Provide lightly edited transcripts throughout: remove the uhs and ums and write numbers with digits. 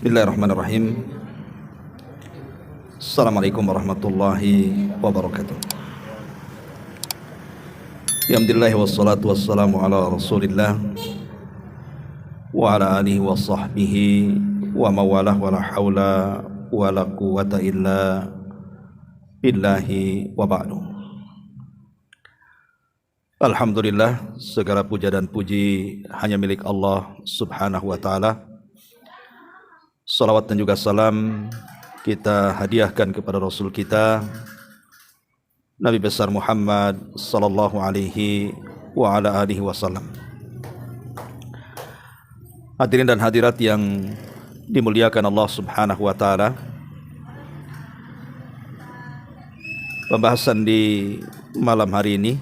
Bismillahirrahmanirrahim. Assalamualaikum warahmatullahi wabarakatuh. Alhamdulillah wassalatu wassalamu ala rasulillah wa ala alihi wa sahbihi wa mawalah wa la hawla wa la quwata illa billahi wa ba'du. Alhamdulillah, segala puja dan puji hanya milik Allah subhanahu wa ta'ala. Salawat dan juga salam kita hadiahkan kepada Rasul kita Nabi besar Muhammad sallallahu alaihi wa ala alihi wasallam. Hadirin dan hadirat yang dimuliakan Allah subhanahu wa ta'ala, pembahasan di malam hari ini,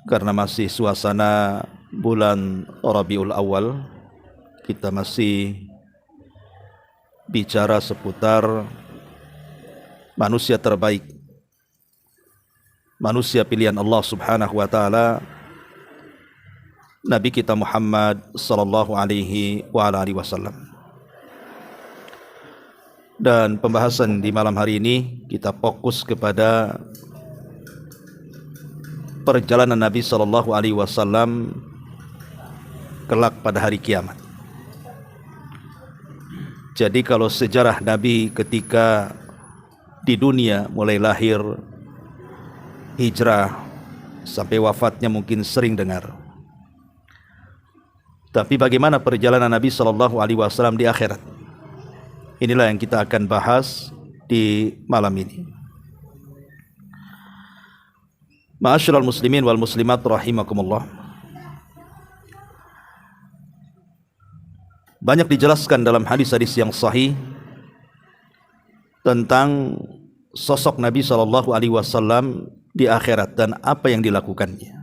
karena masih suasana bulan Rabiul Awal, kita masih bicara seputar manusia terbaik, manusia pilihan Allah subhanahu wa ta'ala, Nabi kita Muhammad sallallahu alaihi wa alihi wasallam. Dan pembahasan di malam hari ini kita fokus kepada perjalanan Nabi sallallahu alaihi wasallam kelak pada hari kiamat. Jadi kalau sejarah Nabi ketika di dunia mulai lahir, hijrah, sampai wafatnya mungkin sering dengar. Tapi bagaimana perjalanan Nabi SAW di akhirat? Inilah yang kita akan bahas di malam ini. Ma'asyiral muslimin wal muslimat rahimakumullah. Banyak dijelaskan dalam hadis-hadis yang sahih tentang sosok Nabi SAW di akhirat dan apa yang dilakukannya.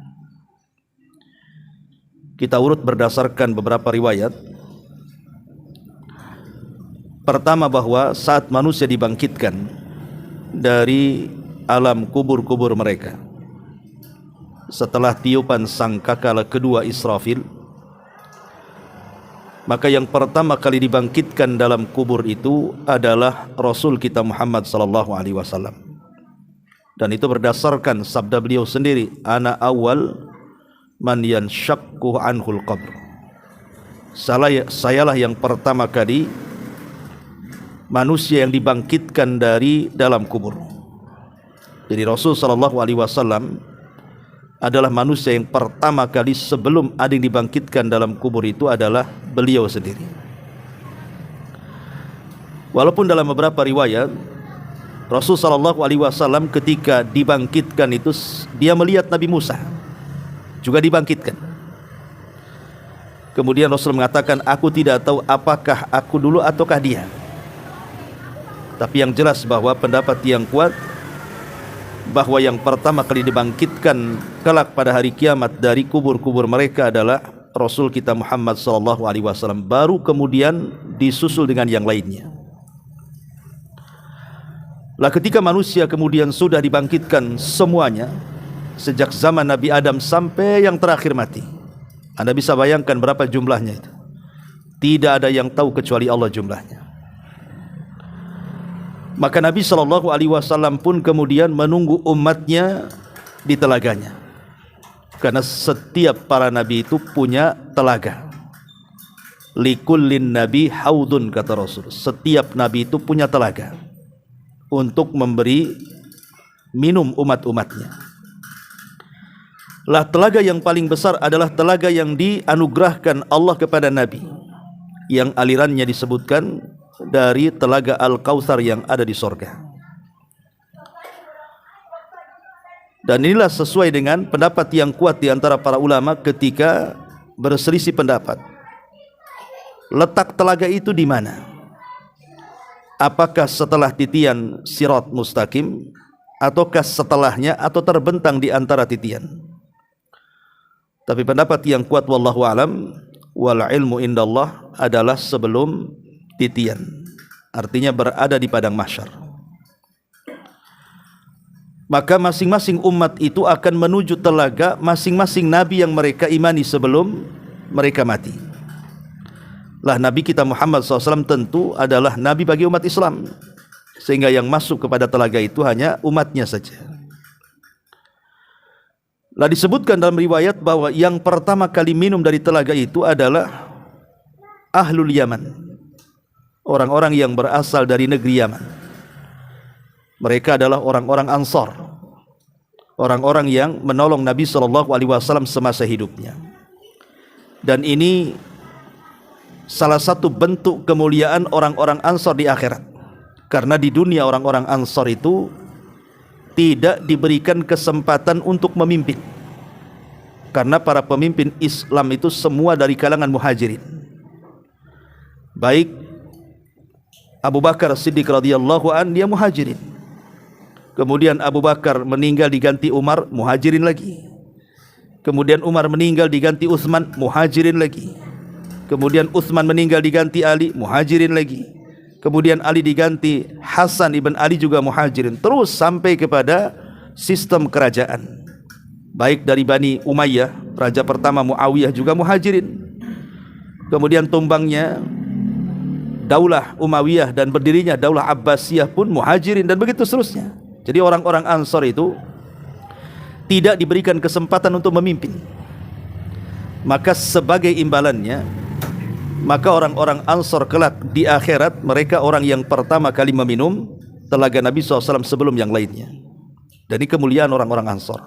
Kita urut berdasarkan beberapa riwayat. Pertama, bahwa saat manusia dibangkitkan dari alam kubur-kubur mereka, setelah tiupan sangkakala kedua Israfil, maka yang pertama kali dibangkitkan dalam kubur itu adalah Rasul kita Muhammad sallallahu alaihi wasallam. Dan itu berdasarkan sabda beliau sendiri, ana awal man yanshaqu anhul qabr. Sayalah yang pertama kali manusia yang dibangkitkan dari dalam kubur. Jadi Rasul sallallahu alaihi wasallam adalah manusia yang pertama kali sebelum ada yang dibangkitkan dalam kubur itu adalah beliau sendiri. Walaupun dalam beberapa riwayat Rasul sallallahu alaihi wasallam ketika dibangkitkan itu dia melihat Nabi Musa juga dibangkitkan. Kemudian Rasul mengatakan, aku tidak tahu apakah aku dulu ataukah dia. Tapi yang jelas bahwa pendapat yang kuat bahwa yang pertama kali dibangkitkan kelak pada hari kiamat dari kubur-kubur mereka adalah Rasul kita Muhammad SAW, baru kemudian disusul dengan yang lainnya. Lah ketika manusia kemudian sudah dibangkitkan semuanya, sejak zaman Nabi Adam sampai yang terakhir mati, Anda bisa bayangkan berapa jumlahnya itu. Tidak ada yang tahu kecuali Allah jumlahnya. Maka Nabi SAW pun kemudian menunggu umatnya di telaganya. Karena setiap para nabi itu punya telaga. Likullin nabi haudun, kata Rasul. Setiap nabi itu punya telaga untuk memberi minum umat-umatnya. Lah telaga yang paling besar adalah telaga yang dianugerahkan Allah kepada nabi, yang alirannya disebutkan dari telaga Al-Kautsar yang ada di sorga. Dan inilah sesuai dengan pendapat yang kuat di antara para ulama ketika berselisih pendapat. Letak telaga itu di mana? Apakah setelah titian Sirat Mustaqim, ataukah setelahnya, atau terbentang di antara titian? Tapi pendapat yang kuat wallahu alam, wal ilmu indallah, adalah sebelum titian, artinya berada di padang mahsyar. Maka masing-masing umat itu akan menuju telaga masing-masing nabi yang mereka imani sebelum mereka mati. lah Nabi kita Muhammad SAW tentu adalah Nabi bagi umat Islam, sehingga yang masuk kepada telaga itu hanya umatnya saja. Lah disebutkan dalam riwayat bahwa yang pertama kali minum dari telaga itu adalah Ahlul Yaman, orang-orang yang berasal dari negeri Yaman. Mereka adalah orang-orang Ansar, orang-orang yang menolong Nabi SAW semasa hidupnya. Dan ini salah satu bentuk kemuliaan orang-orang Ansar di akhirat, karena di dunia orang-orang Ansar itu tidak diberikan kesempatan untuk memimpin, karena para pemimpin Islam itu semua dari kalangan muhajirin. Baik Abu Bakar Siddiq radhiyallahu an, dia muhajirin. Kemudian Abu Bakar meninggal diganti Umar, muhajirin lagi. Kemudian Umar meninggal diganti Utsman, muhajirin lagi. Kemudian Utsman meninggal diganti Ali, muhajirin lagi. Kemudian Ali diganti Hasan ibn Ali, juga muhajirin. Terus sampai kepada sistem kerajaan, baik dari Bani Umayyah, raja pertama Muawiyah juga muhajirin. Kemudian tumbangnya Daulah Umayyah dan berdirinya Daulah Abbasiyah pun muhajirin, dan begitu seterusnya. Jadi orang-orang Ansar itu tidak diberikan kesempatan untuk memimpin. Maka sebagai imbalannya, maka orang-orang Ansar kelak di akhirat, mereka orang yang pertama kali meminum telaga Nabi SAW sebelum yang lainnya. Dan ini kemuliaan orang-orang Ansar.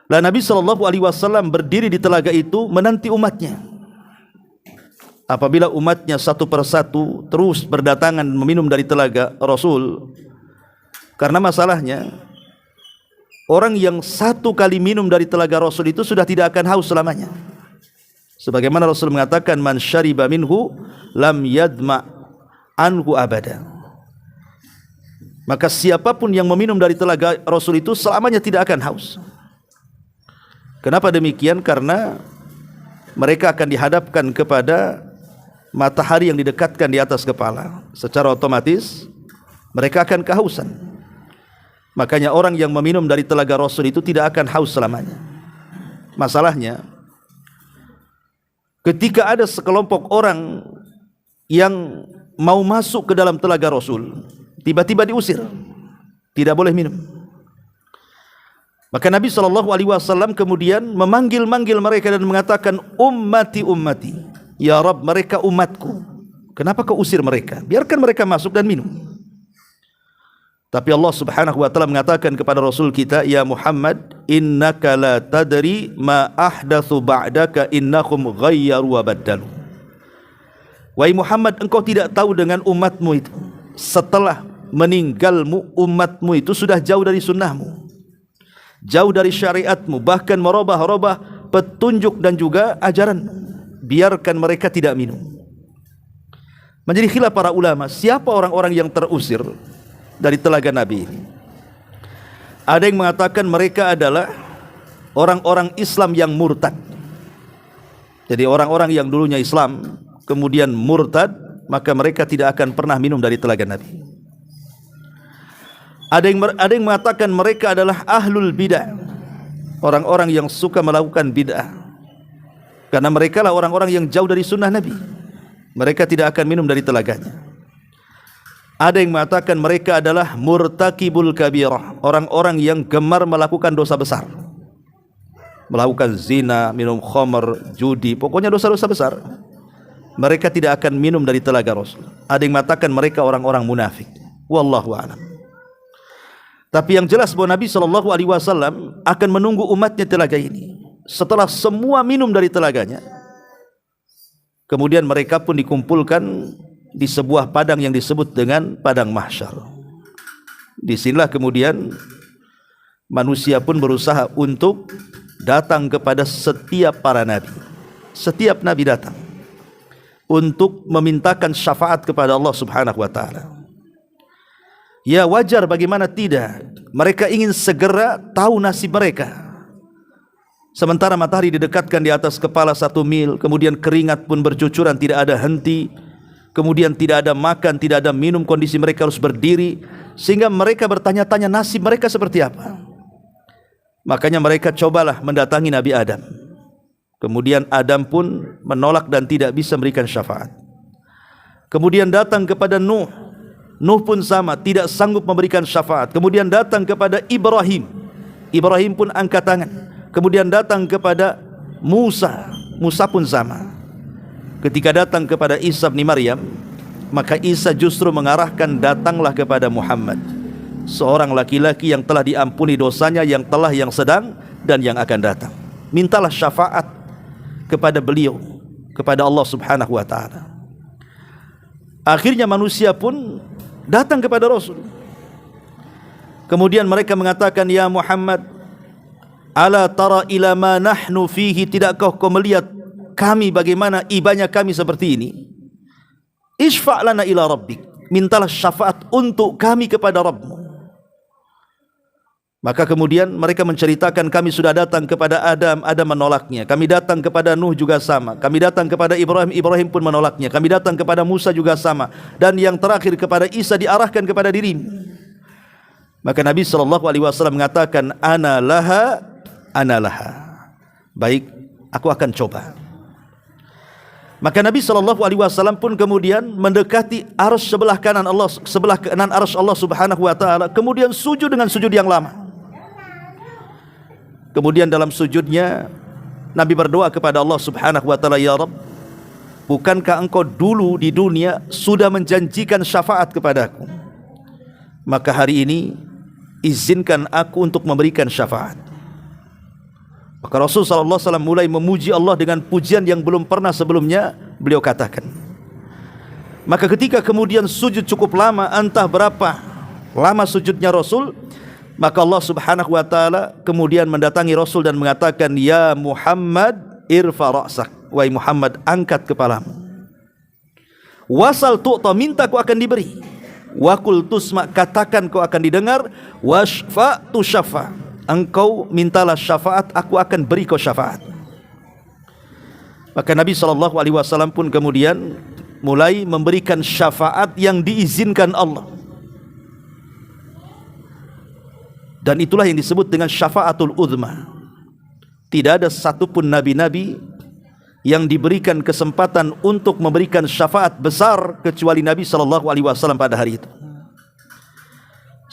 Lah Nabi SAW berdiri di telaga itu menanti umatnya. Apabila umatnya satu persatu terus berdatangan meminum dari telaga Rasul, karena masalahnya orang yang satu kali minum dari telaga Rasul itu sudah tidak akan haus selamanya. Sebagaimana Rasul mengatakan, man syariba minhu lam yadma anhu abada. Maka siapapun yang meminum dari telaga Rasul itu selamanya tidak akan haus. Kenapa demikian? Karena mereka akan dihadapkan kepada matahari yang didekatkan di atas kepala. Secara otomatis mereka akan kehausan. Makanya orang yang meminum dari telaga Rasul itu tidak akan haus selamanya. Masalahnya, ketika ada sekelompok orang yang mau masuk ke dalam telaga Rasul, tiba-tiba diusir, tidak boleh minum. Maka Nabi SAW kemudian memanggil-manggil mereka dan mengatakan, ummati ummati, ya Rabb, mereka umatku. Kenapa kau usir mereka? Biarkan mereka masuk dan minum. Tapi Allah Subhanahu wa taala mengatakan kepada Rasul kita, ya Muhammad, innaka la tadri ma ahdatsu ba'daka innahum ghayyaru wa baddalu. Wahai Muhammad, engkau tidak tahu dengan umatmu itu, setelah meninggalmu umatmu itu sudah jauh dari sunnahmu, jauh dari syariatmu, bahkan merubah-rubah petunjuk dan juga ajaranmu. Biarkan mereka tidak minum. Menjadi khilaf para ulama, siapa orang-orang yang terusir dari telaga Nabi ini? Ada yang mengatakan mereka adalah orang-orang Islam yang murtad. Jadi orang-orang yang dulunya Islam kemudian murtad, maka mereka tidak akan pernah minum dari telaga Nabi. Ada yang mengatakan mereka adalah ahlul bid'ah, orang-orang yang suka melakukan bid'ah, karena mereka lah orang-orang yang jauh dari sunnah Nabi. Mereka tidak akan minum dari telaganya. Ada yang mengatakan mereka adalah murtakibul kabirah, orang-orang yang gemar melakukan dosa besar, melakukan zina, minum khamr, judi, pokoknya dosa-dosa besar. Mereka tidak akan minum dari telaga Rasul. Ada yang mengatakan mereka orang-orang munafik. Wallahu a'lam. Tapi yang jelas bahwa Nabi SAW akan menunggu umatnya telaga ini. Setelah semua minum dari telaganya, kemudian mereka pun dikumpulkan di sebuah padang yang disebut dengan padang mahsyar. Disinilah kemudian manusia pun berusaha untuk datang kepada setiap para nabi. Setiap nabi datang untuk memintakan syafaat kepada Allah Subhanahu wa taala. Ya wajar, bagaimana tidak? Mereka ingin segera tahu nasib mereka. Sementara matahari didekatkan di atas kepala 1 mil, kemudian keringat pun bercucuran tidak ada henti, kemudian tidak ada makan, tidak ada minum, kondisi mereka harus berdiri, sehingga mereka bertanya-tanya nasib mereka seperti apa. Makanya mereka cobalah mendatangi Nabi Adam. Kemudian Adam pun menolak dan tidak bisa memberikan syafaat. Kemudian datang kepada Nuh. Nuh pun sama, tidak sanggup memberikan syafaat. Kemudian datang kepada Ibrahim. Ibrahim pun angkat tangan. Kemudian datang kepada Musa. Musa pun sama. Ketika datang kepada Isa bin Maryam, maka Isa justru mengarahkan datanglah kepada Muhammad, seorang laki-laki yang telah diampuni dosanya, yang telah, yang sedang, dan yang akan datang. Mintalah syafaat kepada beliau, kepada Allah subhanahu wa ta'ala. Akhirnya manusia pun datang kepada Rasul. Kemudian mereka mengatakan, ya Muhammad, ala tara ila ma nahnu fihi, tidakkah kau melihat kami bagaimana ibanya kami seperti ini? Isfa' lana ila rabbik, mintalah syafaat untuk kami kepada Rabbmu. Maka kemudian mereka menceritakan, kami sudah datang kepada Adam, Adam menolaknya. Kami datang kepada Nuh juga sama. Kami datang kepada Ibrahim, Ibrahim pun menolaknya. Kami datang kepada Musa juga sama. Dan yang terakhir kepada Isa diarahkan kepada dirimu. Maka Nabi SAW mengatakan, ana laha, ana laha. Baik, aku akan coba. Maka Nabi SAW pun kemudian mendekati arsy sebelah kanan Allah, sebelah kanan arsy Allah subhanahu wa ta'ala. Kemudian sujud dengan sujud yang lama. Kemudian dalam sujudnya Nabi berdoa kepada Allah subhanahu wa ta'ala, ya Rabb, bukankah engkau dulu di dunia sudah menjanjikan syafaat kepadaku? Maka hari ini izinkan aku untuk memberikan syafaat. Maka Rasul SAW mulai memuji Allah dengan pujian yang belum pernah sebelumnya beliau katakan. Maka ketika kemudian sujud cukup lama, entah berapa lama sujudnya Rasul, maka Allah subhanahu wa ta'ala kemudian mendatangi Rasul dan mengatakan, ya Muhammad irfa ra'sak, wahai Muhammad, angkat kepalamu. Wasal tu'ta, minta kau akan diberi. Wakul tusma, katakan kau akan didengar. Washfa tu syafa, engkau mintalah syafaat, aku akan beri kau syafaat. Maka Nabi SAW pun kemudian mulai memberikan syafaat yang diizinkan Allah. Dan itulah yang disebut dengan syafaatul uzma. Tidak ada satupun nabi-nabi yang diberikan kesempatan untuk memberikan syafaat besar kecuali Nabi SAW pada hari itu.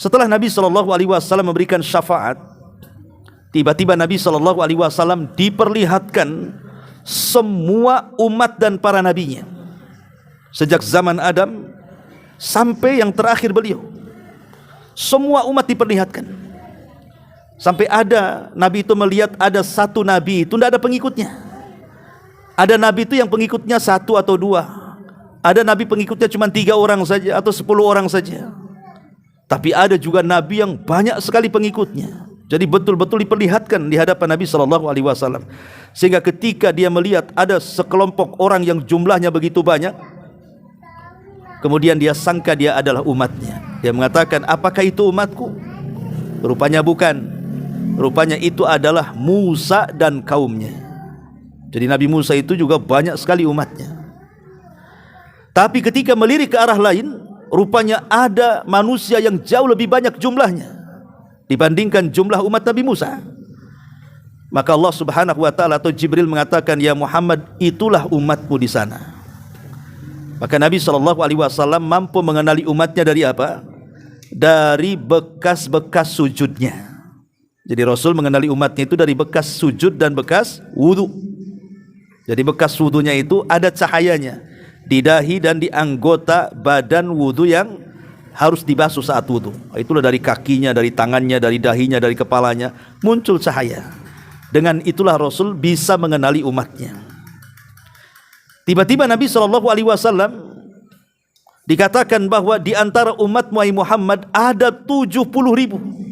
Setelah Nabi SAW memberikan syafaat, tiba-tiba Nabi SAW diperlihatkan semua umat dan para nabinya, sejak zaman Adam sampai yang terakhir beliau. Semua umat diperlihatkan. Sampai ada Nabi itu melihat ada satu Nabi itu tidak ada pengikutnya. Ada Nabi itu yang pengikutnya 1 atau 2. Ada Nabi pengikutnya cuma 3 orang saja atau 10 orang saja. Tapi ada juga Nabi yang banyak sekali pengikutnya. Jadi betul-betul diperlihatkan di hadapan Nabi SAW. Sehingga ketika dia melihat ada sekelompok orang yang jumlahnya begitu banyak, kemudian dia sangka dia adalah umatnya. Dia mengatakan, apakah itu umatku? Rupanya bukan. Rupanya itu adalah Musa dan kaumnya. Jadi Nabi Musa itu juga banyak sekali umatnya. Tapi ketika melirik ke arah lain, rupanya ada manusia yang jauh lebih banyak jumlahnya dibandingkan jumlah umat Nabi Musa. Maka Allah subhanahu wa ta'ala atau Jibril mengatakan, ya Muhammad, itulah umatmu di sana. Maka Nabi SAW mampu mengenali umatnya dari apa? Dari bekas-bekas sujudnya. Jadi Rasul mengenali umatnya itu dari bekas sujud dan bekas wudu. Jadi bekas wudunya itu ada cahayanya di dahi dan di anggota badan wudu yang harus dibasuh saat wudu. Itulah dari kakinya, dari tangannya, dari dahinya, dari kepalanya muncul cahaya. Dengan itulah Rasul bisa mengenali umatnya. Tiba-tiba Nabi SAW dikatakan bahwa di antara umat Muhammad ada 70.000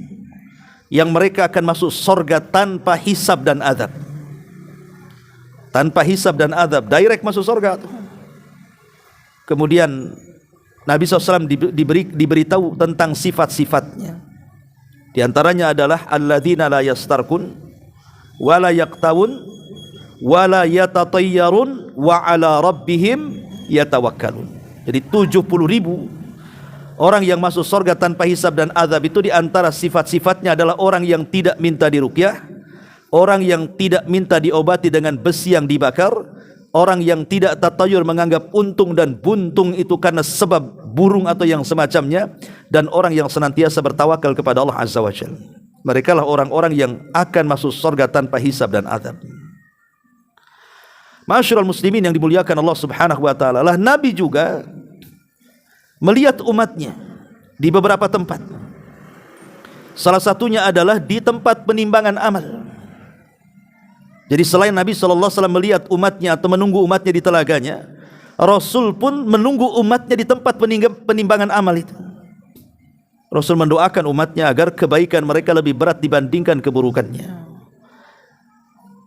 yang mereka akan masuk surga tanpa hisab dan azab. Tanpa hisab dan azab, direct masuk surga. Kemudian Nabi SAW diberitahu tentang sifat-sifatnya. Di antaranya adalah alladzina la yastarkun wa la yaqtawun wa la yatatayyarun wa ala rabbihim yatawakkalun. Jadi 70.000 orang yang masuk surga tanpa hisab dan azab itu di antara sifat-sifatnya adalah orang yang tidak minta diruqyah, orang yang tidak minta diobati dengan besi yang dibakar, orang yang tidak tatayur menganggap untung dan buntung itu karena sebab burung atau yang semacamnya, dan orang yang senantiasa bertawakal kepada Allah Azza wa Jalla. Mereka lah orang-orang yang akan masuk surga tanpa hisab dan azab. Ma'asyiral muslimin yang dimuliakan Allah Subhanahu wa taala, lah Nabi juga melihat umatnya di beberapa tempat. Salah satunya adalah di tempat penimbangan amal. Jadi selain Nabi SAW melihat umatnya atau menunggu umatnya di telaganya, Rasul pun menunggu umatnya di tempat penimbangan amal itu. Rasul mendoakan umatnya agar kebaikan mereka lebih berat dibandingkan keburukannya.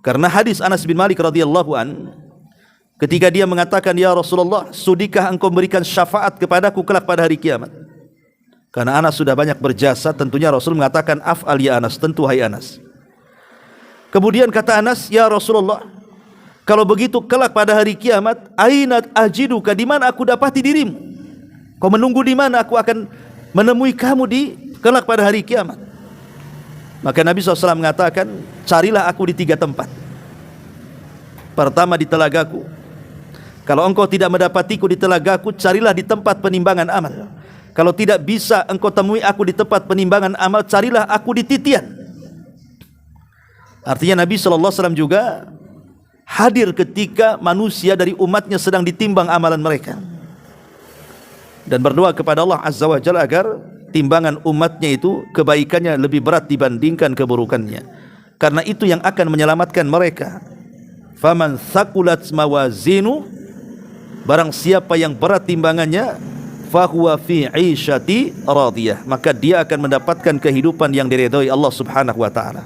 Karena hadis Anas bin Malik radhiyallahu an, ketika dia mengatakan, "Ya Rasulullah, sudikah engkau memberikan syafaat kepadaku kelak pada hari kiamat?" Karena Anas sudah banyak berjasa, tentunya Rasul mengatakan, "Af'al ya Anas," tentu hai Anas. Kemudian kata Anas, "Ya Rasulullah, kalau begitu kelak pada hari kiamat, aina ajiduka, di mana aku dapati dirimu? Kau menunggu di mana aku akan menemui kamu di kelak pada hari kiamat?" Maka Nabi SAW mengatakan, "Carilah aku di 3 tempat. Pertama di telagaku. Kalau engkau tidak mendapatiku di telagaku, carilah di tempat penimbangan amal. Kalau tidak bisa engkau temui aku di tempat penimbangan amal, carilah aku di titian." Artinya Nabi SAW juga hadir ketika manusia dari umatnya sedang ditimbang amalan mereka, dan berdoa kepada Allah Azza wa Jalla agar timbangan umatnya itu kebaikannya lebih berat dibandingkan keburukannya, karena itu yang akan menyelamatkan mereka. Faman thaqulat mawazinu, barang siapa yang berat timbangannya, fahuwa fi 'ishati radiyah, maka dia akan mendapatkan kehidupan yang diridhai Allah Subhanahu wa taala.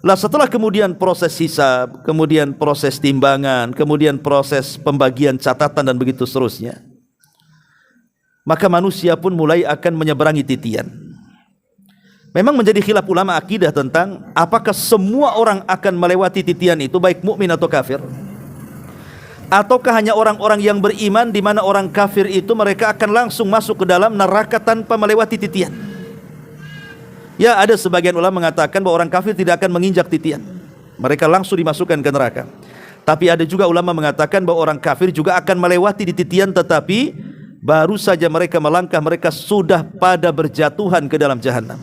Lah setelah kemudian proses hisab, kemudian proses timbangan, kemudian proses pembagian catatan dan begitu seterusnya, maka manusia pun mulai akan menyeberangi titian. Memang menjadi khilaf ulama akidah tentang apakah semua orang akan melewati titian itu, baik mukmin atau kafir, ataukah hanya orang-orang yang beriman, di mana orang kafir itu mereka akan langsung masuk ke dalam neraka tanpa melewati titian. Ya, ada sebagian ulama mengatakan bahwa orang kafir tidak akan menginjak titian, mereka langsung dimasukkan ke neraka. Tapi ada juga ulama mengatakan bahwa orang kafir juga akan melewati di titian, tetapi baru saja mereka melangkah, mereka sudah pada berjatuhan ke dalam jahanam.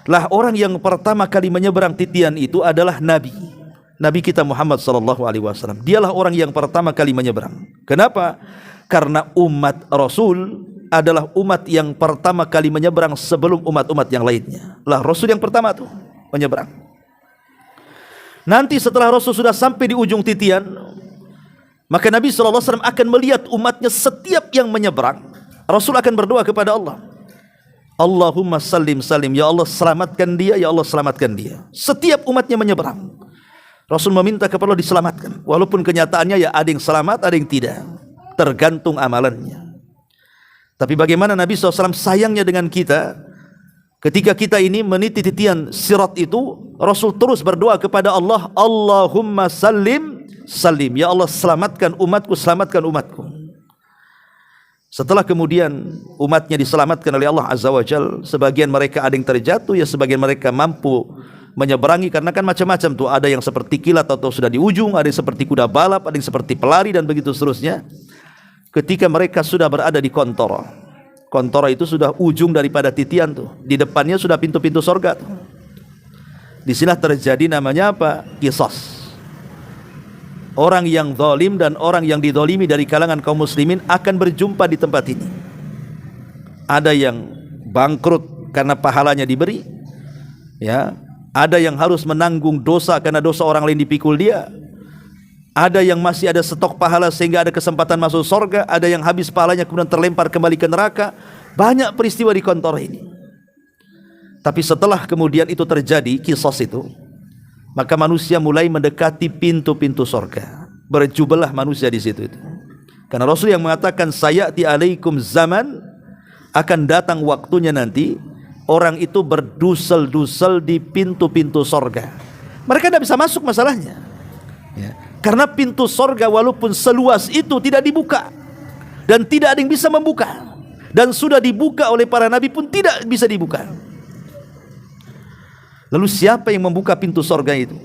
Lah orang yang pertama kali menyeberang titian itu adalah Nabi kita Muhammad SAW. Dialah orang yang pertama kali menyeberang. Kenapa? Karena umat Rasul adalah umat yang pertama kali menyeberang sebelum umat-umat yang lainnya. Lah Rasul yang pertama tuh menyeberang. Nanti setelah Rasul sudah sampai di ujung titian, maka Nabi SAW akan melihat umatnya setiap yang menyeberang. Rasul akan berdoa kepada Allah, Allahumma salim salim, ya Allah selamatkan dia, ya Allah selamatkan dia. Setiap umatnya menyeberang, Rasul meminta kepada Allah diselamatkan. Walaupun kenyataannya ya ada yang selamat, ada yang tidak, tergantung amalannya. Tapi bagaimana Nabi SAW sayangnya dengan kita, ketika kita ini meniti titian sirat itu, Rasul terus berdoa kepada Allah, Allahumma salim salim, ya Allah selamatkan umatku, selamatkan umatku. Setelah kemudian umatnya diselamatkan oleh Allah Azza wa Jal, sebagian mereka ada yang terjatuh, ya sebagian mereka mampu menyeberangi, karena kan macam-macam tuh, ada yang seperti kilat atau sudah di ujung, ada yang seperti kuda balap, ada yang seperti pelari dan begitu seterusnya. Ketika mereka sudah berada di Kontoro itu sudah ujung daripada titian tuh, di depannya sudah pintu-pintu sorga tuh. Di sini terjadi namanya apa? Qisas. Orang yang zalim dan orang yang dizalimi dari kalangan kaum muslimin akan berjumpa di tempat ini. Ada yang bangkrut karena pahalanya diberi, ya. Ada yang harus menanggung dosa karena dosa orang lain dipikul dia. Ada yang masih ada stok pahala sehingga ada kesempatan masuk surga. Ada yang habis pahalanya kemudian terlempar kembali ke neraka. Banyak peristiwa di Kontoro ini. Tapi setelah kemudian itu terjadi, kisos itu, maka manusia mulai mendekati pintu-pintu surga. Berjubellah manusia di situ itu. Karena Rasul yang mengatakan, sayati alaikum zaman, akan datang waktunya nanti orang itu berdusel-dusel di pintu-pintu surga. Mereka tidak bisa masuk masalahnya, ya. Karena pintu sorga walaupun seluas itu tidak dibuka, dan tidak ada yang bisa membuka, dan sudah dibuka oleh para nabi pun tidak bisa dibuka. Lalu siapa yang membuka pintu sorga itu?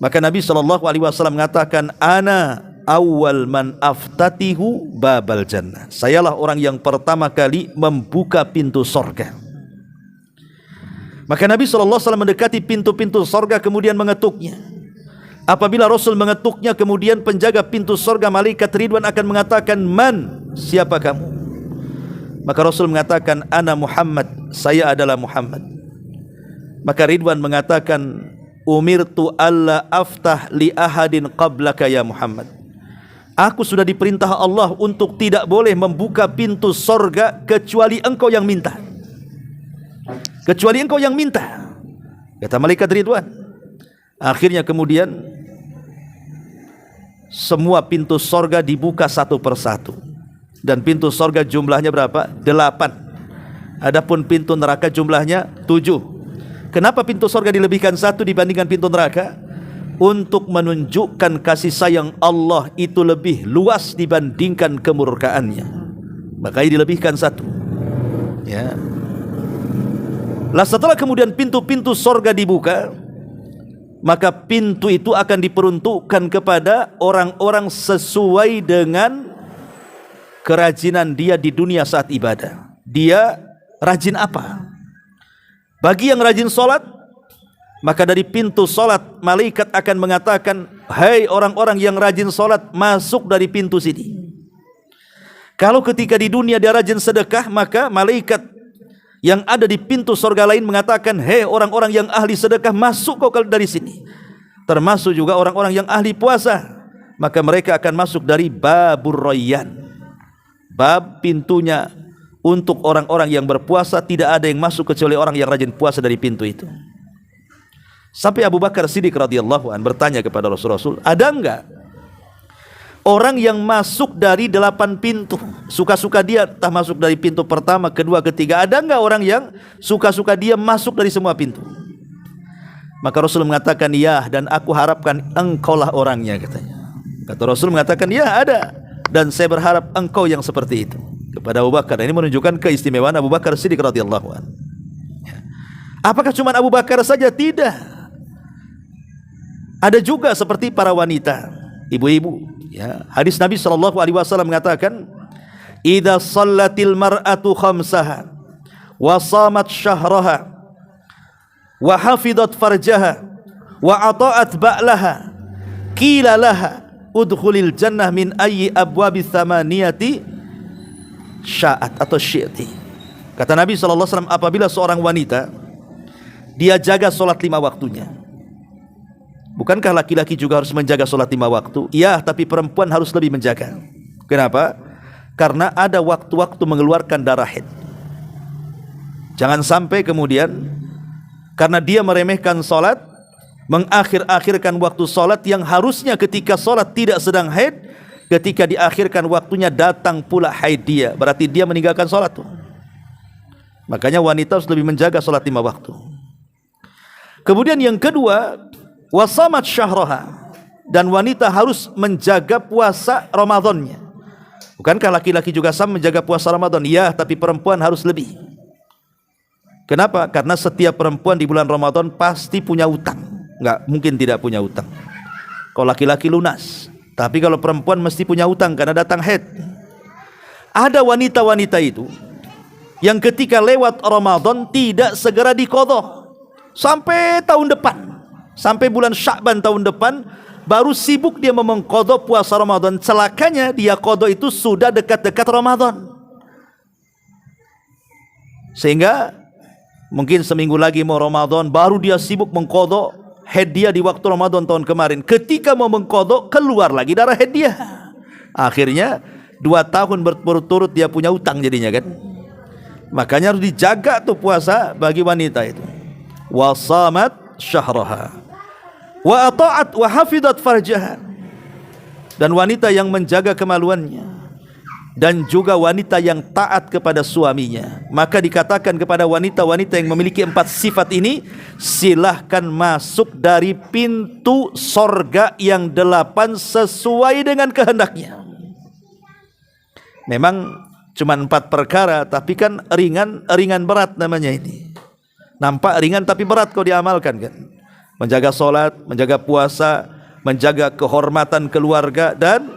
Maka Nabi SAW mengatakan, ana awal man aftatihu babal jannah. Sayalah orang yang pertama kali membuka pintu sorga. Maka Nabi SAW mendekati pintu-pintu sorga kemudian mengetuknya. Apabila Rasul mengetuknya, kemudian penjaga pintu sorga malaikat Ridwan akan mengatakan, man, siapa kamu? Maka Rasul mengatakan, ana Muhammad, saya adalah Muhammad. Maka Ridwan mengatakan, umirtu alla aftah li ahadin qablaka ya Muhammad. Aku sudah diperintah Allah untuk tidak boleh membuka pintu sorga kecuali engkau yang minta. Kecuali engkau yang minta, kata malaikat Ridwan. Akhirnya kemudian semua pintu sorga dibuka satu persatu. Dan pintu sorga jumlahnya berapa? 8. Adapun pintu neraka jumlahnya 7. Kenapa pintu sorga dilebihkan 1 dibandingkan pintu neraka? Untuk menunjukkan kasih sayang Allah itu lebih luas dibandingkan kemurkaannya. Makanya dilebihkan 1. Ya. Lah setelah kemudian pintu-pintu sorga dibuka, maka pintu itu akan diperuntukkan kepada orang-orang sesuai dengan kerajinan dia di dunia saat ibadah. Dia rajin apa? Bagi yang rajin solat, maka dari pintu solat malaikat akan mengatakan, hai orang-orang yang rajin solat, masuk dari pintu sini. Kalau ketika di dunia dia rajin sedekah, maka malaikat yang ada di pintu sorga lain mengatakan, hei orang-orang yang ahli sedekah, masuk kau dari sini. Termasuk juga orang-orang yang ahli puasa, maka mereka akan masuk dari babur rayyan. Bab pintunya untuk orang-orang yang berpuasa, tidak ada yang masuk kecuali orang yang rajin puasa dari pintu itu. Sampai Abu Bakar Siddiq radhiyallahu anhu bertanya kepada Rasul, ada enggak orang yang masuk dari 8 pintu? Suka-suka dia entah masuk dari pintu pertama, kedua, ketiga. Ada enggak orang yang suka-suka dia masuk dari semua pintu? Maka Rasul mengatakan, ya, dan aku harapkan engkaulah orangnya, katanya. Kata Rasul mengatakan, ya, ada, dan saya berharap engkau yang seperti itu. Kepada Abu Bakar. Ini menunjukkan keistimewaan Abu Bakar Siddiq radhiyallahu anhu. Apakah cuma Abu Bakar saja? Tidak. Ada juga seperti para wanita, ibu-ibu. Ya. Hadis Nabi SAW mengatakan, idza shallatil mar'atu khamsaha wa shamat syahraha wa hafidhat farjaha wa ata'at ba'laha qila laha udkhulil jannah min ayyi abwabis thamaniyati sya'at atau syi'ti. Kata Nabi SAW, apabila seorang wanita dia jaga solat 5 waktunya. Bukankah laki-laki juga harus menjaga solat 5 waktu? Ya, tapi perempuan harus lebih menjaga. Kenapa? Karena ada waktu-waktu mengeluarkan darah haid. Jangan sampai kemudian karena dia meremehkan solat, mengakhir-akhirkan waktu solat yang harusnya ketika solat tidak sedang haid, ketika diakhirkan waktunya datang pula haid dia, berarti dia meninggalkan solat tuh. Makanya wanita harus lebih menjaga solat 5 waktu. Kemudian yang kedua, wasamat syahroha, dan wanita harus menjaga puasa Ramadannya. Bukankah laki-laki juga sama menjaga puasa Ramadan? Ya, tapi perempuan harus lebih. Kenapa? Karena setiap perempuan di bulan Ramadan pasti punya utang. Enggak mungkin tidak punya utang. Kalau laki-laki lunas, tapi kalau perempuan mesti punya utang karena datang haid. Ada wanita-wanita itu yang ketika lewat Ramadan tidak segera diqadha sampai tahun depan, sampai bulan Sya'ban tahun depan baru sibuk dia mengqadha puasa Ramadan. Celakanya dia qadha itu sudah dekat-dekat Ramadan, sehingga mungkin seminggu lagi mau Ramadan baru dia sibuk mengqadha haid dia di waktu Ramadan tahun kemarin. Ketika mau mengqadha keluar lagi darah haid dia. Akhirnya 2 tahun berturut-turut dia punya utang jadinya kan. Makanya harus dijaga tuh puasa bagi wanita itu. Wasamat syahraha wa ata'at wa hafidat farjaha, dan wanita yang menjaga kemaluannya dan juga wanita yang taat kepada suaminya. Maka dikatakan kepada wanita-wanita yang memiliki 4 sifat ini, silahkan masuk dari pintu sorga yang 8 sesuai dengan kehendaknya. Memang cuma 4 perkara, tapi kan ringan berat namanya ini. Nampak ringan tapi berat kalau diamalkan kan. Menjaga solat, menjaga puasa, menjaga kehormatan keluarga dan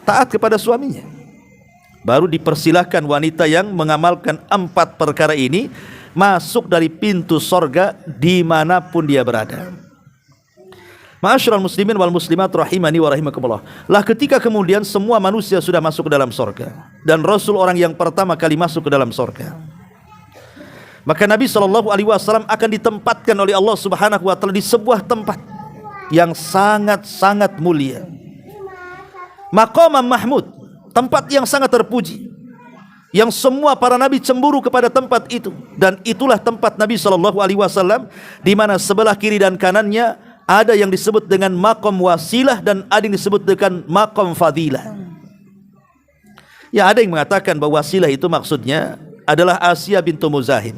taat kepada suaminya. Baru dipersilahkan wanita yang mengamalkan 4 perkara ini masuk dari pintu sorga dimanapun dia berada. Ma'asyiral muslimin wal muslimat rahimani wa rahimakumullah. Lah ketika kemudian semua manusia sudah masuk ke dalam sorga dan Rasul orang yang pertama kali masuk ke dalam sorga, maka Nabi SAW akan ditempatkan oleh Allah Subhanahu wa Ta'ala di sebuah tempat yang sangat-sangat mulia, Maqamam Mahmud, tempat yang sangat terpuji, yang semua para nabi cemburu kepada tempat itu. Dan itulah tempat Nabi SAW, di mana sebelah kiri dan kanannya ada yang disebut dengan maqam wasilah dan ada yang disebut dengan maqam fadilah. Ya, ada yang mengatakan bahwa wasilah itu maksudnya adalah Asia bintu Muzahim,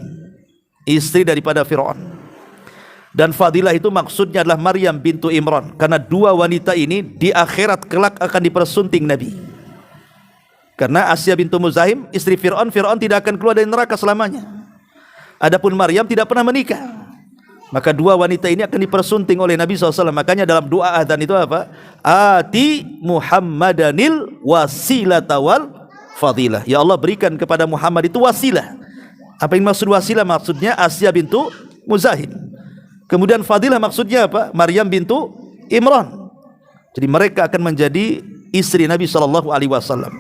istri daripada Fir'aun. Dan fadilah itu maksudnya adalah Maryam bintu Imran, karena dua wanita ini di akhirat kelak akan dipersunting Nabi. Karena Asia bintu Muzahim, istri Fir'aun, Fir'aun tidak akan keluar dari neraka selamanya. Adapun Maryam tidak pernah menikah. Maka dua wanita ini akan dipersunting oleh Nabi SAW. Makanya dalam doa adzan itu apa? Ati Muhammadanil wasilata wal fadilah. Ya Allah, berikan kepada Muhammad itu wasilah. Apa yang maksud wasilah? Maksudnya Asia bintu Muzahim. Kemudian fadilah maksudnya apa? Maryam bintu Imran. Jadi mereka akan menjadi istri Nabi SAW.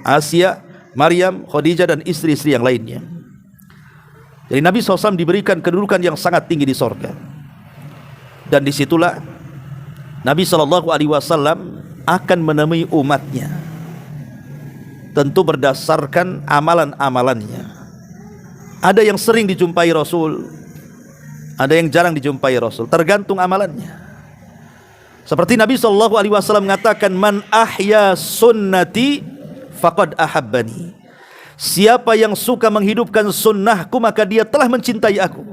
Asia, Maryam, Khadijah dan istri-istri yang lainnya. Jadi Nabi SAW diberikan kedudukan yang sangat tinggi di sorga. Dan disitulah Nabi SAW akan menemui umatnya, tentu berdasarkan amalan-amalannya. Ada yang sering dijumpai Rasul, ada yang jarang dijumpai Rasul, tergantung amalannya. Seperti Nabi SAW mengatakan, man ahya sunnati faqad ahabbani. Siapa yang suka menghidupkan sunnahku maka dia telah mencintai aku.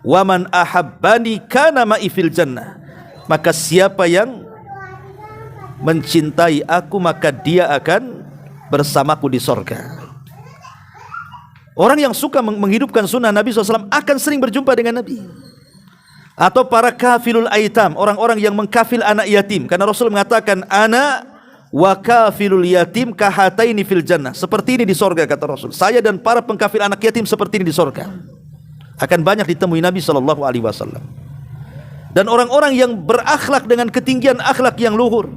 Wa man ahabbani kana ma'i fil jannah. Maka siapa yang mencintai aku maka dia akan bersamaku di sorga. Orang yang suka menghidupkan sunnah Nabi SAW akan sering berjumpa dengan Nabi. Atau para kafilul aitam, orang-orang yang mengkafil anak yatim. Karena Rasul mengatakan, ana wa kafilul yatim kahataini fil jannah. Seperti ini di sorga, kata Rasul. Saya dan para pengkafil anak yatim seperti ini di sorga. Akan banyak ditemui Nabi SAW. Dan orang-orang yang berakhlak dengan ketinggian akhlak yang luhur.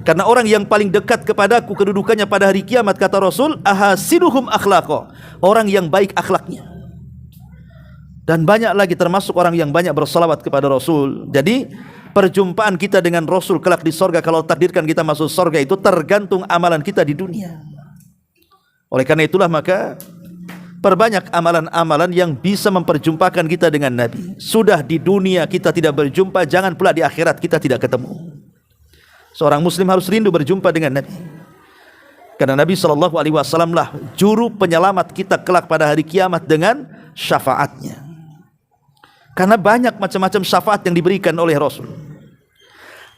Karena orang yang paling dekat kepadaku kedudukannya pada hari kiamat, kata Rasul, ahasinuhum akhlaqo, orang yang baik akhlaknya. Dan banyak lagi termasuk orang yang banyak bersalawat kepada Rasul. Jadi perjumpaan kita dengan Rasul kelak di sorga, kalau takdirkan kita masuk sorga, itu tergantung amalan kita di dunia. Oleh karena itulah maka perbanyak amalan-amalan yang bisa memperjumpakan kita dengan Nabi. Sudah di dunia kita tidak berjumpa, jangan pula di akhirat kita tidak ketemu. Seorang muslim harus rindu berjumpa dengan Nabi. Karena Nabi SAW lah juru penyelamat kita kelak pada hari kiamat dengan syafaatnya. Karena banyak macam-macam syafaat yang diberikan oleh Rasul.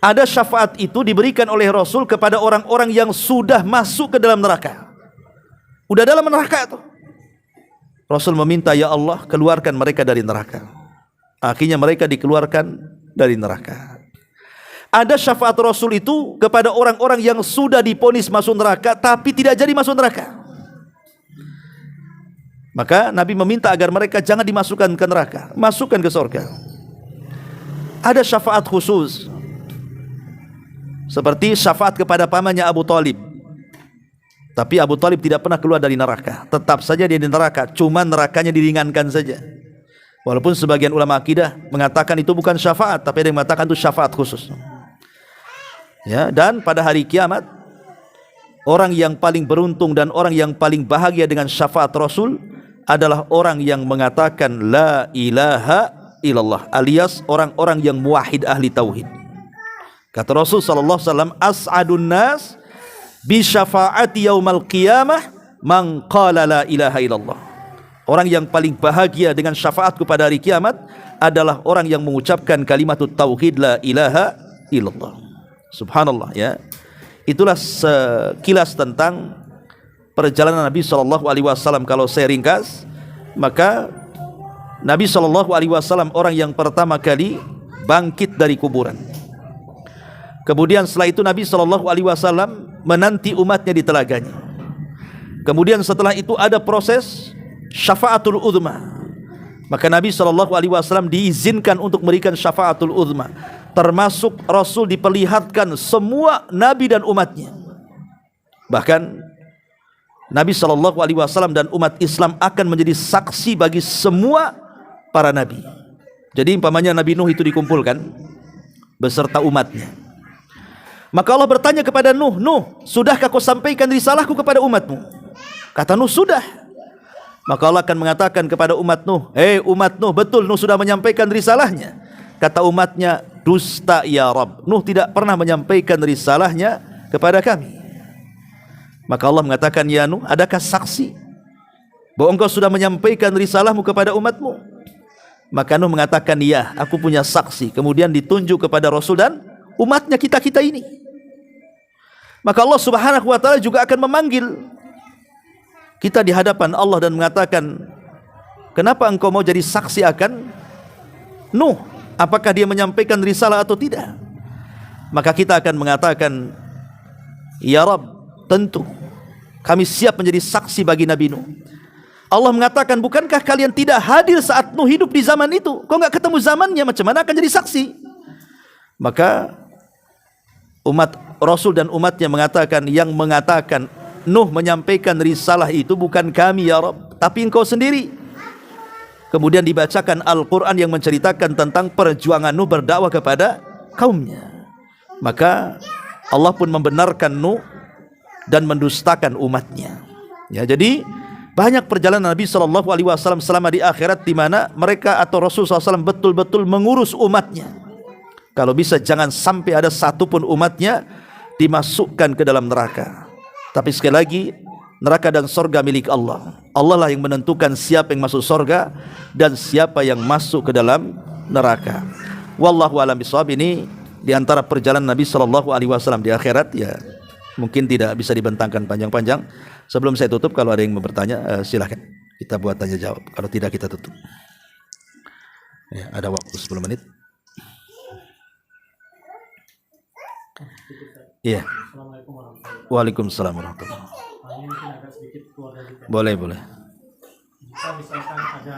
Ada syafaat itu diberikan oleh Rasul kepada orang-orang yang sudah masuk ke dalam neraka. Udah dalam neraka itu. Rasul meminta, ya Allah, keluarkan mereka dari neraka. Akhirnya mereka dikeluarkan dari neraka. Ada syafaat Rasul itu kepada orang-orang yang sudah divonis masuk neraka tapi tidak jadi masuk neraka. Maka Nabi meminta agar mereka jangan dimasukkan ke neraka, masukkan ke surga. Ada syafaat khusus, seperti syafaat kepada pamannya Abu Talib. Tapi Abu Talib tidak pernah keluar dari neraka, tetap saja dia di neraka, cuma nerakanya diringankan saja. Walaupun sebagian ulama akidah mengatakan itu bukan syafaat, tapi ada yang mengatakan itu syafaat khusus. Ya, dan pada hari kiamat orang yang paling beruntung dan orang yang paling bahagia dengan syafaat Rasul adalah orang yang mengatakan la ilaha illallah, alias orang-orang yang muwahhid ahli tauhid. Kata Rasul sallallahu alaihi wasallam, as'adun nas bi syafaati yaumal qiyamah man qala la ilaha illallah. Orang yang paling bahagia dengan syafaatku pada hari kiamat adalah orang yang mengucapkan kalimat tauhid la ilaha illallah. Subhanallah, ya. Itulah sekilas tentang perjalanan Nabi SAW. Kalau saya ringkas, maka Nabi SAW orang yang pertama kali bangkit dari kuburan. Kemudian setelah itu Nabi SAW menanti umatnya di telaganya. Kemudian setelah itu ada proses syafaatul uzma. Maka Nabi SAW diizinkan untuk memberikan syafaatul uzma, termasuk Rasul diperlihatkan semua Nabi dan umatnya. Bahkan Nabi SAW dan umat Islam akan menjadi saksi bagi semua para Nabi. Jadi umpamanya Nabi Nuh itu dikumpulkan beserta umatnya. Maka Allah bertanya kepada Nuh, Nuh, sudahkah kau sampaikan risalahku kepada umatmu? Kata Nuh, sudah. Maka Allah akan mengatakan kepada umat Nuh, umat Nuh, betul Nuh sudah menyampaikan risalahnya. Kata umatnya, dusta ya Rabb, Nuh tidak pernah menyampaikan risalahnya kepada kami. Maka Allah mengatakan, ya Nuh, adakah saksi bahwa engkau sudah menyampaikan risalahmu kepada umatmu? Maka Nuh mengatakan, ya, aku punya saksi. Kemudian ditunjuk kepada Rasul dan umatnya kita-kita ini. Maka Allah Subhanahu wa ta'ala juga akan memanggil kita di hadapan Allah dan mengatakan, kenapa engkau mau jadi saksi akan Nuh? Apakah dia menyampaikan risalah atau tidak? Maka kita akan mengatakan, ya Rabb, tentu kami siap menjadi saksi bagi Nabi Nuh. Allah mengatakan, bukankah kalian tidak hadir saat Nuh hidup di zaman itu? Kau enggak ketemu zamannya, macam mana akan jadi saksi? Maka umat Rasul dan umatnya mengatakan, yang mengatakan Nuh menyampaikan risalah itu bukan kami ya Rabb, tapi engkau sendiri. Kemudian dibacakan Al-Quran yang menceritakan tentang perjuangan Nuh berdakwah kepada kaumnya. Maka Allah pun membenarkan Nuh dan mendustakan umatnya. Ya, jadi banyak perjalanan Nabi SAW selama di akhirat di mana mereka atau Rasul SAW betul-betul mengurus umatnya. Kalau bisa jangan sampai ada satupun umatnya dimasukkan ke dalam neraka. Tapi sekali lagi, neraka dan sorga milik Allah. Allah lah yang menentukan siapa yang masuk sorga dan siapa yang masuk ke dalam neraka. Wallahu a'lam bishawab. Ini di antara perjalanan Nabi SAW di akhirat, ya mungkin tidak bisa dibentangkan panjang-panjang. Sebelum saya tutup, kalau ada yang mau bertanya, silahkan kita buat tanya jawab. Kalau tidak, kita tutup. Ya, ada waktu 10 menit. Iya. Assalamualaikum warahmatullahi wabarakatuh. Waalaikumsalam warahmatullahi wabarakatuh. Ini mungkin agak sedikit keluar dari tema. Boleh, boleh. Jika misalkan ada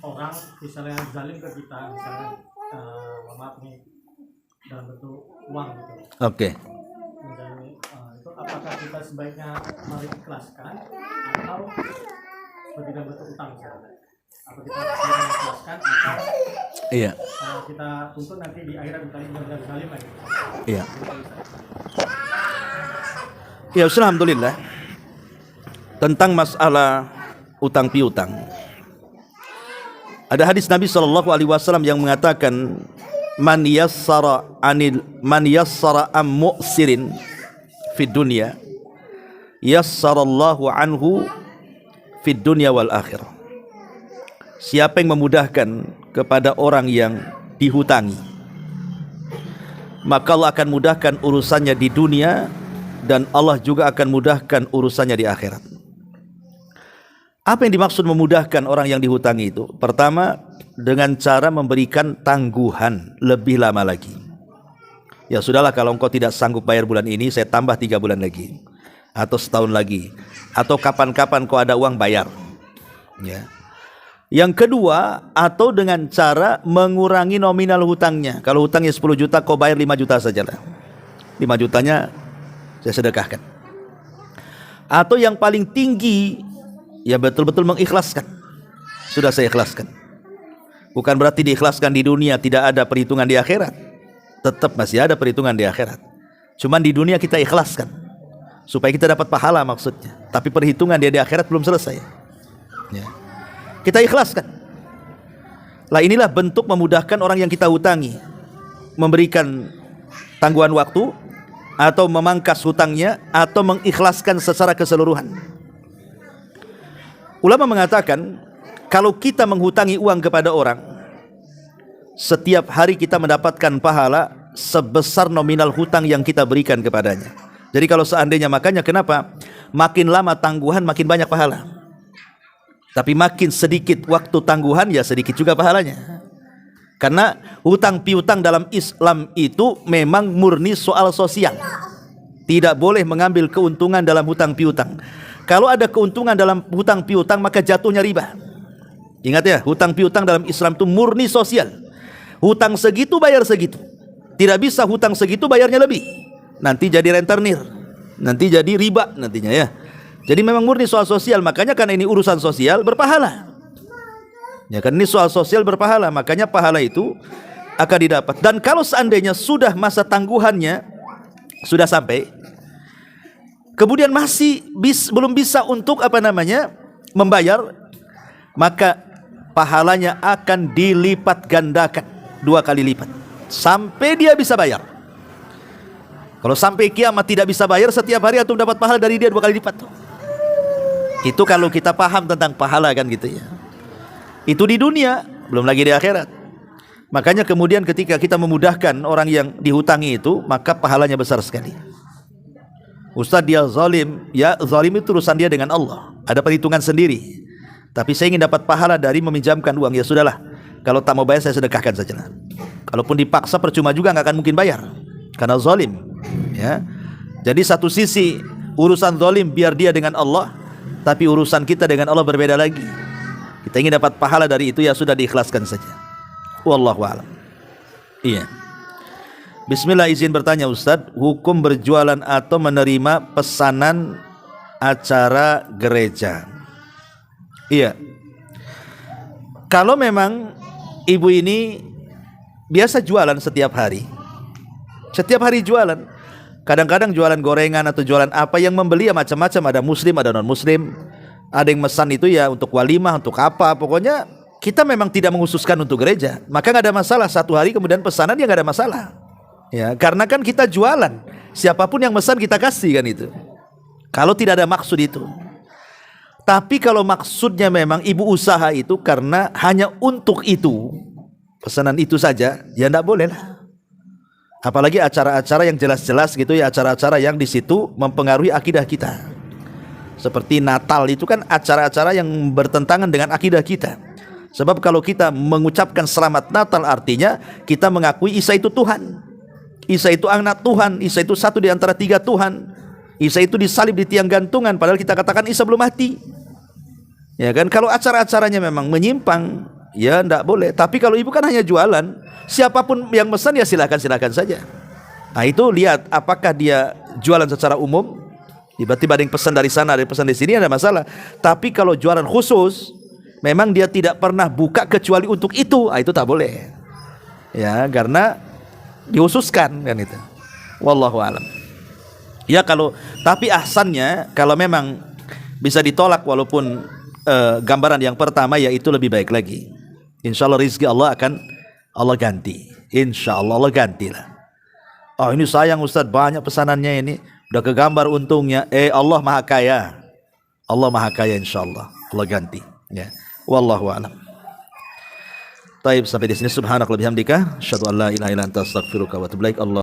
orang misalnya zalim ke kita, misalnya maaf nih dalam bentuk uang gitu. Oke. Misalnya, itu apakah kita sebaiknya mengikhlaskan atau seperti dalam bentuk utang misalnya? Apa kita mengikhlaskan atau Iya. kita tuntut nanti di akhirat bukan benar-benar zalim lagi? Iya. Ya, alhamdulillah. Tentang masalah utang piutang, ada hadis Nabi SAW yang mengatakan, man yassara am mu'sirin fid dunya yassarallahu anhu fid dunya wal akhirah. Siapa yang memudahkan kepada orang yang dihutangi, maka Allah akan mudahkan urusannya di dunia, dan Allah juga akan mudahkan urusannya di akhirat. Apa yang dimaksud memudahkan orang yang dihutangi itu? Pertama, dengan cara memberikan tangguhan lebih lama lagi. Ya sudahlah, kalau engkau tidak sanggup bayar bulan ini, saya tambah 3 bulan lagi, atau setahun lagi, atau kapan-kapan kau ada uang bayar. Ya. Yang kedua, atau dengan cara mengurangi nominal hutangnya. Kalau hutangnya 10 juta, kau bayar 5 juta sajalah. 5 jutanya saya sedekahkan. Atau yang paling tinggi, ya betul-betul mengikhlaskan. Sudah saya ikhlaskan. Bukan berarti diikhlaskan di dunia tidak ada perhitungan di akhirat. Tetap masih ada perhitungan di akhirat. Cuman di dunia kita ikhlaskan supaya kita dapat pahala maksudnya. Tapi perhitungan dia di akhirat belum selesai. Ya. Kita ikhlaskan. Lah inilah bentuk memudahkan orang yang kita hutangi. Memberikan tangguhan waktu, atau memangkas hutangnya, atau mengikhlaskan secara keseluruhan. Ulama mengatakan, kalau kita menghutangi uang kepada orang, setiap hari kita mendapatkan pahala sebesar nominal hutang yang kita berikan kepadanya. Jadi kalau seandainya, makanya kenapa makin lama tangguhan makin banyak pahala. Tapi makin sedikit waktu tangguhan, ya sedikit juga pahalanya. Karena hutang piutang dalam Islam itu memang murni soal sosial. Tidak boleh mengambil keuntungan dalam hutang piutang. Kalau ada keuntungan dalam hutang piutang, maka jatuhnya riba. Ingat ya, hutang piutang dalam Islam itu murni sosial. Hutang segitu bayar segitu. Tidak bisa hutang segitu bayarnya lebih. Nanti jadi rentenir, nanti jadi riba nantinya ya. Jadi memang murni soal sosial. Makanya kan ini urusan sosial berpahala. Ya kan, ini soal sosial berpahala. Makanya pahala itu akan didapat. Dan kalau seandainya sudah masa tangguhannya sudah sampai, kemudian masih belum bisa untuk membayar, maka pahalanya akan dilipat gandakan 2 kali lipat sampai dia bisa bayar. Kalau sampai kiamat tidak bisa bayar, setiap hari antum dapat pahala dari dia 2 kali lipat. Itu kalau kita paham tentang pahala kan gitu ya. Itu di dunia, belum lagi di akhirat. Makanya kemudian ketika kita memudahkan orang yang dihutangi itu, maka pahalanya besar sekali. Ustaz, dia zalim. Ya, zalim itu urusan dia dengan Allah. Ada perhitungan sendiri. Tapi saya ingin dapat pahala dari meminjamkan uang. Ya sudahlah, kalau tak mau bayar saya sedekahkan saja. Kalaupun dipaksa percuma juga, nggak akan mungkin bayar. Karena zalim. Ya. Jadi satu sisi urusan zalim biar dia dengan Allah, tapi urusan kita dengan Allah berbeda lagi. Kita ingin dapat pahala dari itu, ya sudah diikhlaskan saja. Wallahu a'lam. Iya. Bismillah, izin bertanya Ustadz, hukum berjualan atau menerima pesanan acara gereja. Iya. Kalau memang ibu ini biasa jualan setiap hari jualan, kadang-kadang jualan gorengan atau jualan apa, yang membeli ya macam-macam, ada muslim, ada non muslim, ada yang mesan itu ya untuk walimah, untuk apa, pokoknya kita memang tidak menghususkan untuk gereja, maka nggak ada masalah. Satu hari kemudian pesanan, ya nggak ada masalah ya, karena kan kita jualan, siapapun yang mesan kita kasih kan itu, kalau tidak ada maksud itu. Tapi kalau maksudnya memang ibu usaha itu karena hanya untuk itu, pesanan itu saja, ya nggak boleh lah. Apalagi acara-acara yang jelas-jelas gitu ya, acara-acara yang di situ mempengaruhi akidah kita. Seperti Natal itu kan acara-acara yang bertentangan dengan akidah kita. Sebab kalau kita mengucapkan selamat Natal, artinya kita mengakui Isa itu Tuhan, Isa itu anak Tuhan, Isa itu satu di antara 3 Tuhan, Isa itu disalib di tiang gantungan, padahal kita katakan Isa belum mati. Ya kan, kalau acara-acaranya memang menyimpang, ya enggak boleh. Tapi kalau ibu kan hanya jualan, siapapun yang pesan ya silakan saja. Nah itu lihat apakah dia jualan secara umum, tiba-tiba ada yang pesan dari sana, ada yang pesan di sini, ada masalah. Tapi kalau jualan khusus, memang dia tidak pernah buka kecuali untuk itu, itu tak boleh. Ya, karena dikhususkan kan itu. Wallahu a'lam. Ya kalau, tapi ahsannya kalau memang bisa ditolak walaupun gambaran yang pertama, ya itu lebih baik lagi. Insya Allah rizki Allah akan Allah ganti. Insya Allah Allah gantilah. Oh ini sayang Ustadz, banyak pesanannya ini, udah kegambar untungnya. Allah maha kaya. Allah maha kaya, insya Allah Allah ganti. Ya. Wallahu a'lam. Taib, sampai di sini. Subhanakallahumma bihamdika, asyhadu an la ilaha illa anta, astaghfiruka wa atubu ilaik. Allah